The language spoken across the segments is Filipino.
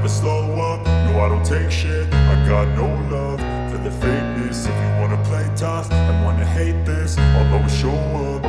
never slow up, no I don't take shit. I got no love for the fakeness. If you wanna play tough and wanna hate this, I'll always show up.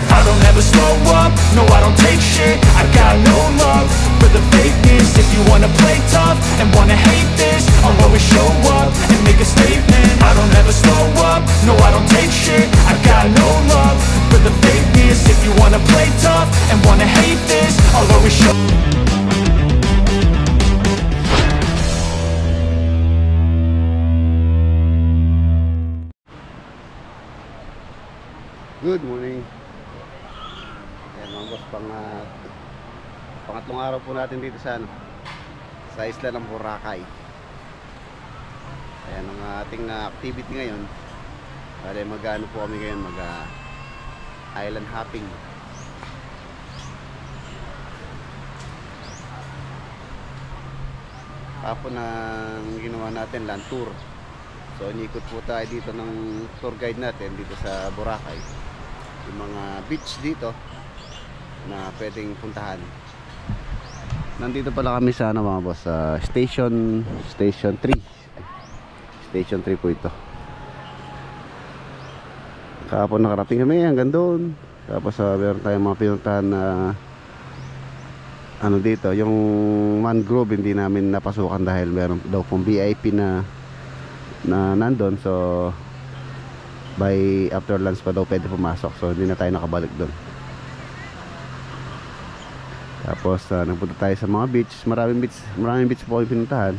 I don't ever slow up, no I don't take shit. I got no love for the fakeness. If you wanna play tough and wanna hate this, I'll always show up and make a statement. I don't ever slow up, no I don't take shit. I got no love for the fakeness. If you wanna play tough and wanna hate this, I'll always show up. Good morning. Ayan mga boss, pangatlong araw po natin dito sa isla ng Boracay. Ayan ang ating activity ngayon. Bale mag-ano po kami ngayon, island hopping. Kapon ang ginawa natin, land tour. So inikot po tayo dito ng tour guide natin dito sa Boracay. Yung mga beach dito na pwedeng puntahan. Nandito pala kami sa mga boss, station 3. Station 3 po ito. Kahapon nakarating kami hanggang doon. Tapos meron tayong mga pinuntahan na ano dito, yung mangrove hindi namin napasukan dahil meron daw pong VIP na nandun. So by after lunch pa daw pwede pumasok, so hindi na tayo nakabalik doon. Tapos nagpunta tayo sa mga beach. Maraming beach po yung pinuntahan.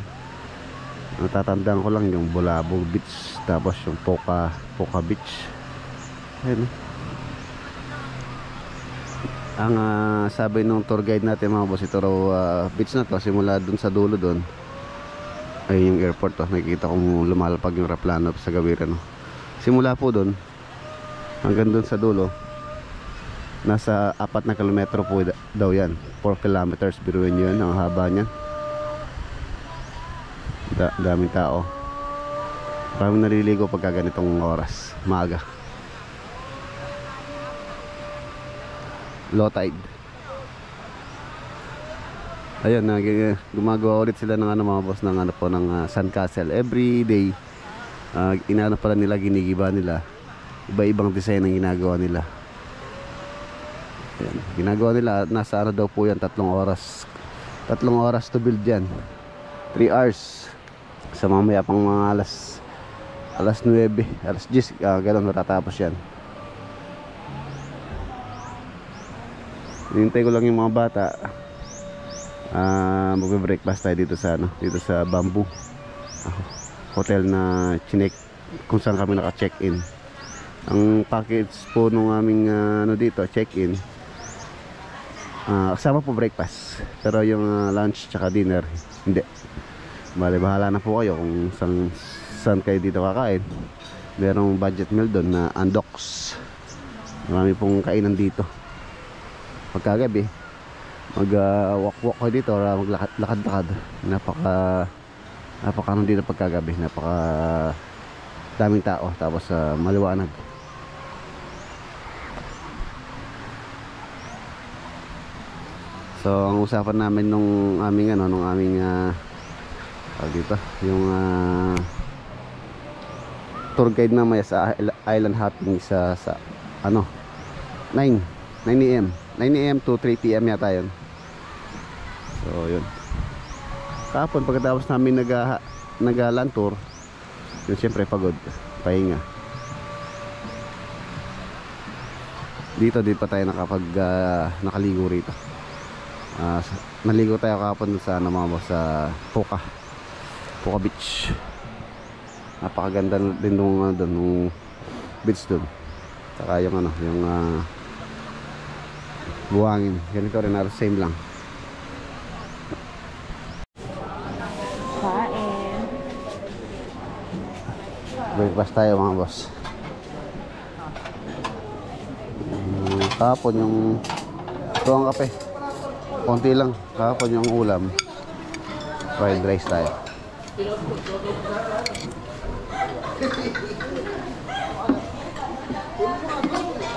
Natatandaan ko lang yung Bulabog Beach, tapos yung Poca Beach. Ayun. Ang sabi nung tour guide natin mga boss, ito raw beach na to, simula dun sa dulo dun ay yung airport to. Nakikita kong lumalapag yung aeroplano sa Gawiran, no? Simula po doon hanggang doon sa dulo, nasa 4 na kilometro po daw yan. 4 kilometers, biruin nyo yun, ang haba niya. Daming tao. Maraming naliligo pagka ganitong oras, maaga, low tide. Ayun, gumagawa ulit sila ng mga boss ng sandcastle every day. Inaano pala nila, ginigiba nila, iba-ibang design ang ginagawa nila. Ayan, ginagawa nila, nasa daw po yan, 3 oras to build yan. 3 hours sa mamaya pang mga alas 9, alas 10, gano'n matatapos yan. Hinintay ko lang yung mga bata. Magbe-breakfast tayo dito sa Bamboo hotel na chinek kung saan kami naka-check-in. Ang package po nung aming dito, check-in, kasama po breakfast, pero yung lunch tsaka dinner hindi. Bale, bahala na po kayo kung saan kayo dito kakain. Merong budget meal doon na Andox. Marami pong kainan dito. Pagkagabi mag-walk kayo dito, maglakad-lakad. Napaka dito pagkagabi, napaka daming tao, tapos maliwanag. So ang usapan namin nung aming dito, yung tour guide na may sa island hopping sa 9 AM to 3 PM yata yun. So yun, kahapon pagkatapos namin nag-land tour, yun siyempre pagod, pahinga. Dito din pa tayo nakaligo rito. Naligo tayo kahapon sa sa Poca Beach. Napakaganda din nung beach dun. Saka yung buhangin, ganito rin, same lang. Breakfast tayo mga boss. Kahapon yung ito ang kape, konti lang. Kahapon yung ulam, fried rice tayo.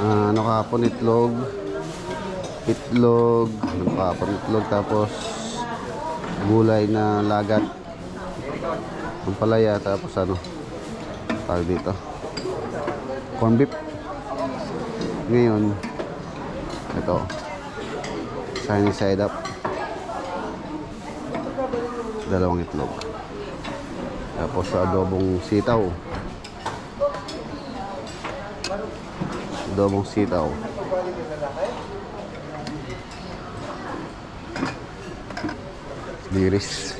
Ano kahapon, itlog, tapos gulay na lagat, ang palaya, tapos ano tawag dito, corn beef. Ngayon ito, sunny side up, dalawang itlog, tapos adobong sitaw, lilis.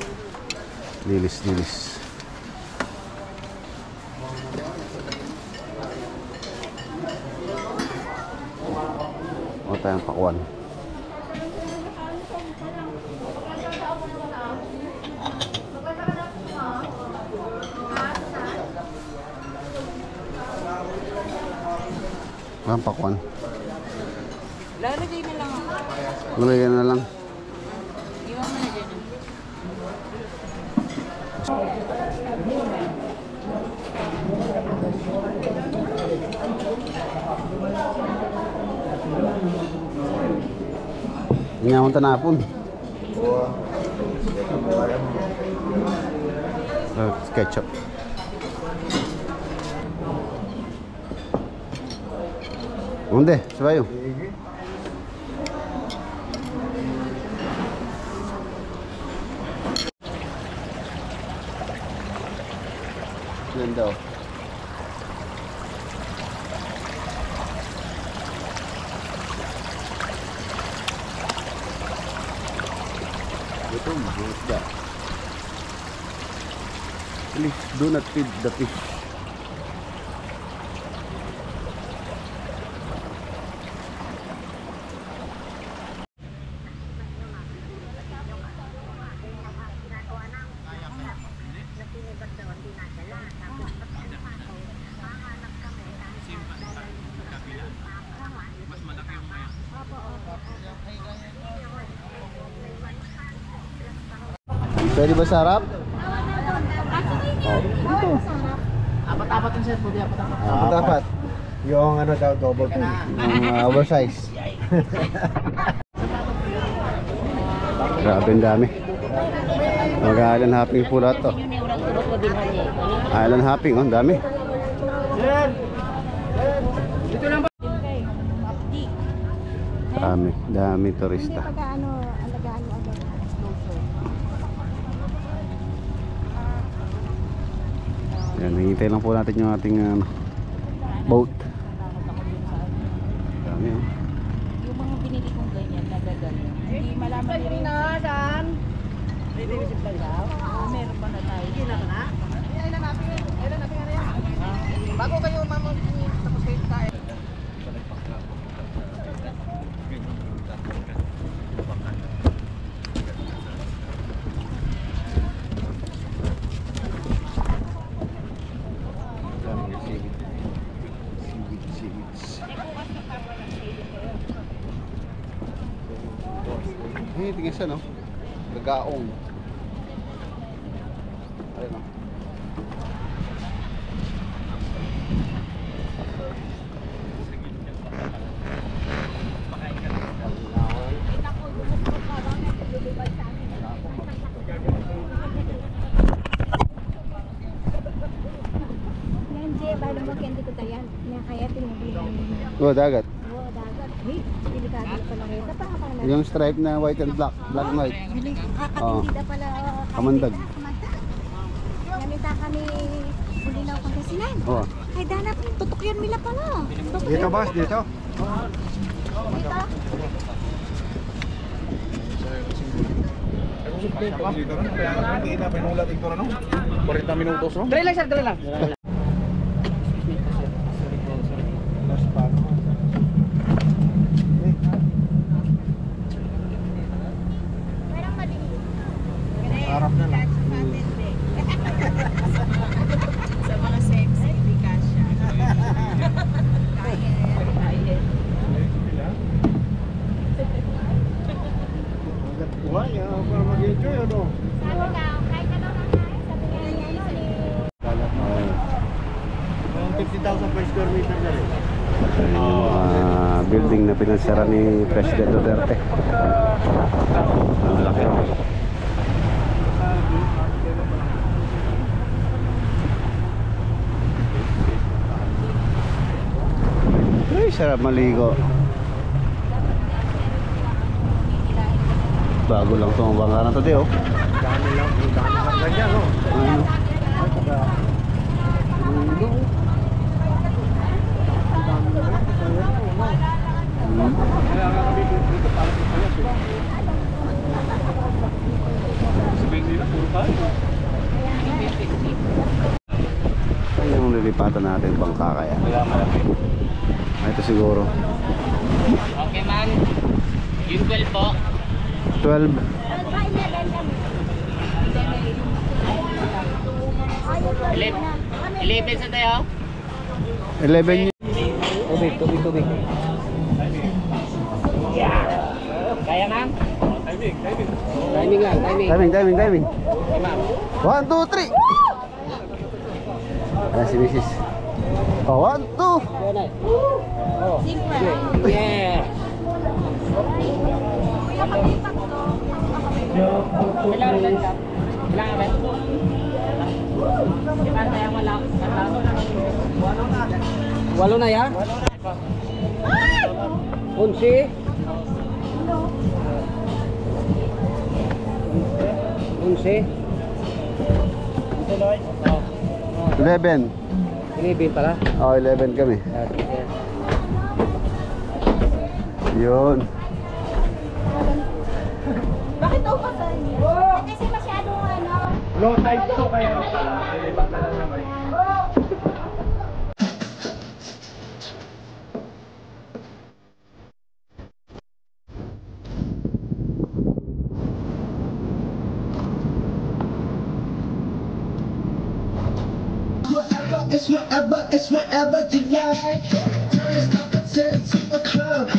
O tayong pakwan. Ang pakwan. Lalagay na lang ako. Lalagyan na lang. Iwan mo na dyan. Ngayon tanapon. Ketchup. Onde? Sabayo. Ganda oh. Ito mahusga. Please do not feed the fish. Pwede ba sarap? Apat-apat yung set po, di apat-apat. Dapat. Yung ano daw, double po. Yung oversize. Grabe ang dami. Mag-island hopping po lahat to. Island hopping, oh, ang dami. Dami turista. Yan, hihintay lang po natin yung ating boat. Dami oh. Yung mga binili kong ganyan, nagagano. Hindi malaman nila yung saan. Hindi visip lang daw. Meron pa na tayo. Hindi na na. Ay na natin nga yan. Bago kayo tapos kayo tayo. Tingnan siya no, gagaong. Ayun no. Yan, Jay, bago mag-kendi ko tayan. Kaya tinabihan mo. Oh, dagat. Oo, dagat. Hey, delikado na pala rin. Tapos pa na. Yung stripe na white and black, black and white. Kakatindi pala. Kamandag. Namita kami Bulinaw, Pangasinan. Oh. Ay, danap, tutok yan mila pala. Dito boss, dito. Dito. Dito na, kaya hindi na pinulat ito na no? 40 minutos no? Dali lang, sir, dali lang. Harap na lang. Sa mga sexy, hindi kasha. Buhay, para mag-enjoy ano? Sabi ka, kahit ano lang tayo. Sabi nga yan. Yung 50,000 per square meter na rin. Ayun yung building na pinansara ni President Duterte. Ang laki. sarap maligo. Bago lang itong bangka na ito, di oh. Dami lang ganyan, no? Ano? Kaya nga kami dito para sa payas eh. Sabihin nila, puro tayo. Ay, yung lilipatan natin bangka kaya. Kaya malaki. Ito siguro. Okay, ma'am. Yung 12 po. 12. 11 sa tayo. 11 yun. Tubig. Kaya, ma'am? Timing lang, timing. Timing. Okay, ma'am. 1, 2, 3. Ayan si Mrs. Oh, 1, 2. Yeah. Walo na yan? 11. 11. 11 pala. Oh, 11 kami. Yun. Bakit daw pa sa inyo? Kasi masyadong ano. Low tide to kaya lipat na lang naman. It's whatever tonight. Turn up to a club.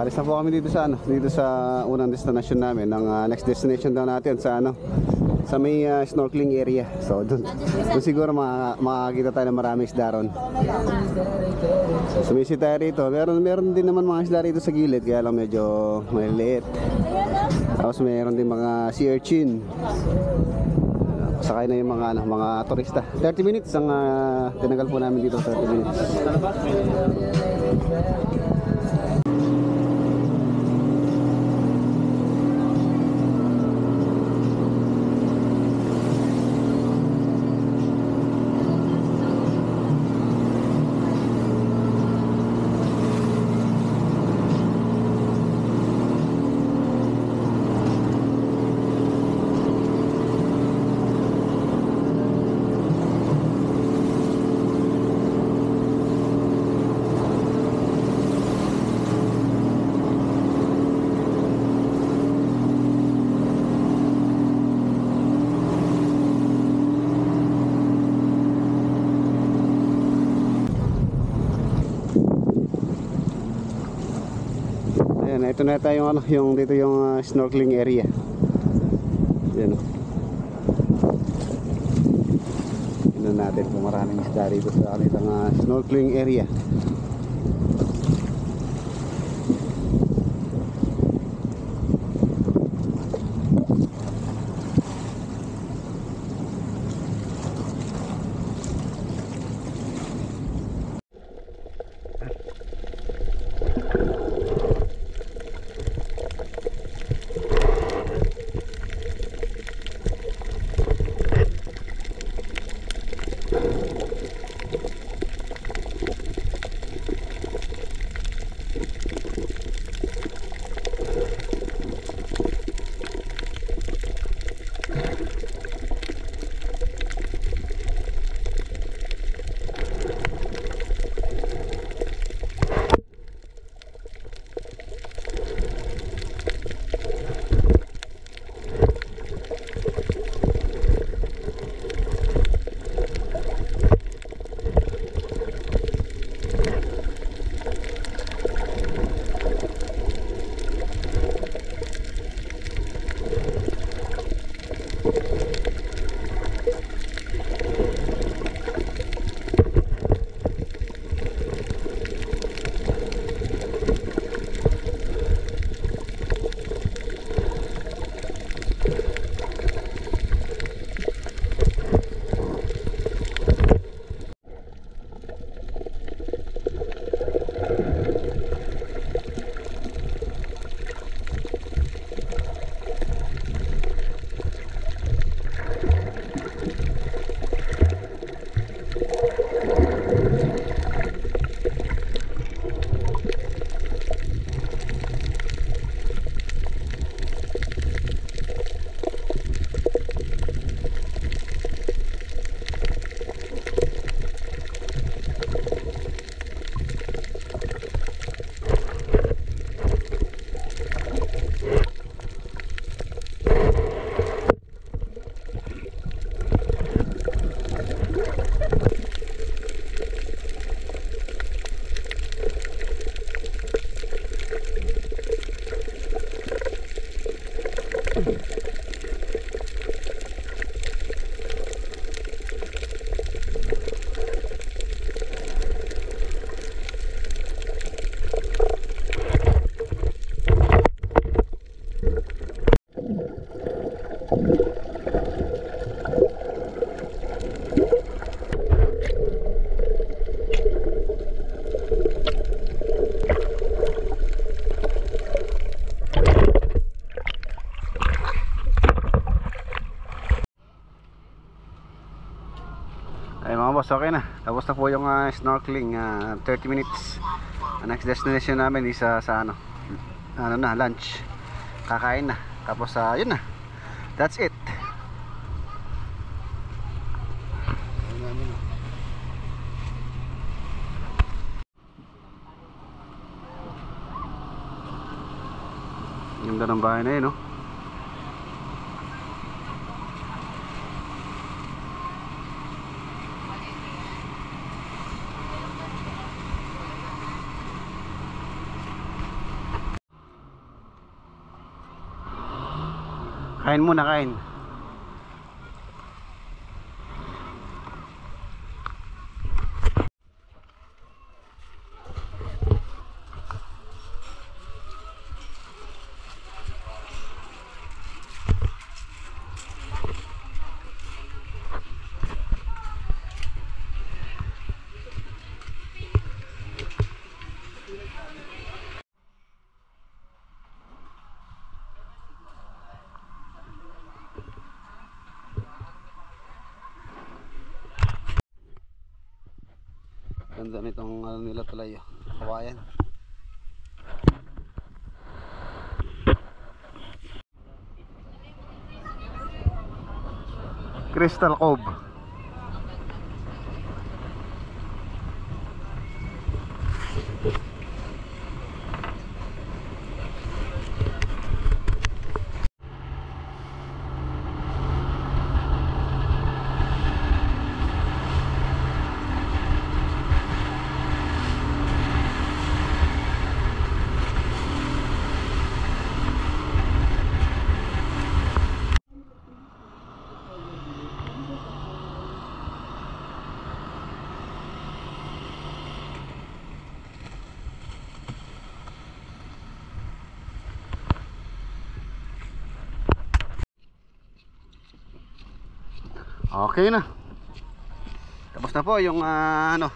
Alis na po kami dito sa dito sa unang destination namin. Ang next destination daw natin sa sa may snorkeling area. So doon siguro makakita tayo ng maraming isda ron. Sumisi tayo rito. Meron din naman mga isda rito sa gilid, kaya lang medyo maliliit. Tapos meron din mga sea urchin. Sakay na yung mga turista. 30 minutes ang tinagal po namin dito, 30 minutes. Ayan, ito na tayo yung dito yung snorkeling area. Ayan. Tingnan natin kung maraming isda dito sa kanilang snorkeling area. Ay mga boss, okay na. Tapos na po yung snorkeling, 30 minutes. Ang next destination namin is sa lunch. Kakain na. Tapos yun na. That's it. Ganda ng bahay na yun, no? Kain muna, kain. Ganda nitong ano nila tulay, kawayan. Crystal Cove. Okay na. Tapos na po yung ano,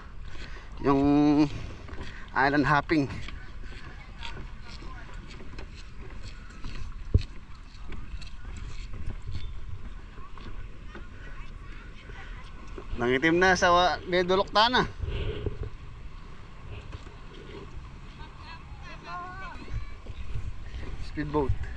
yung island hopping. Nangitim na sa Dedolokta na. Speedboat.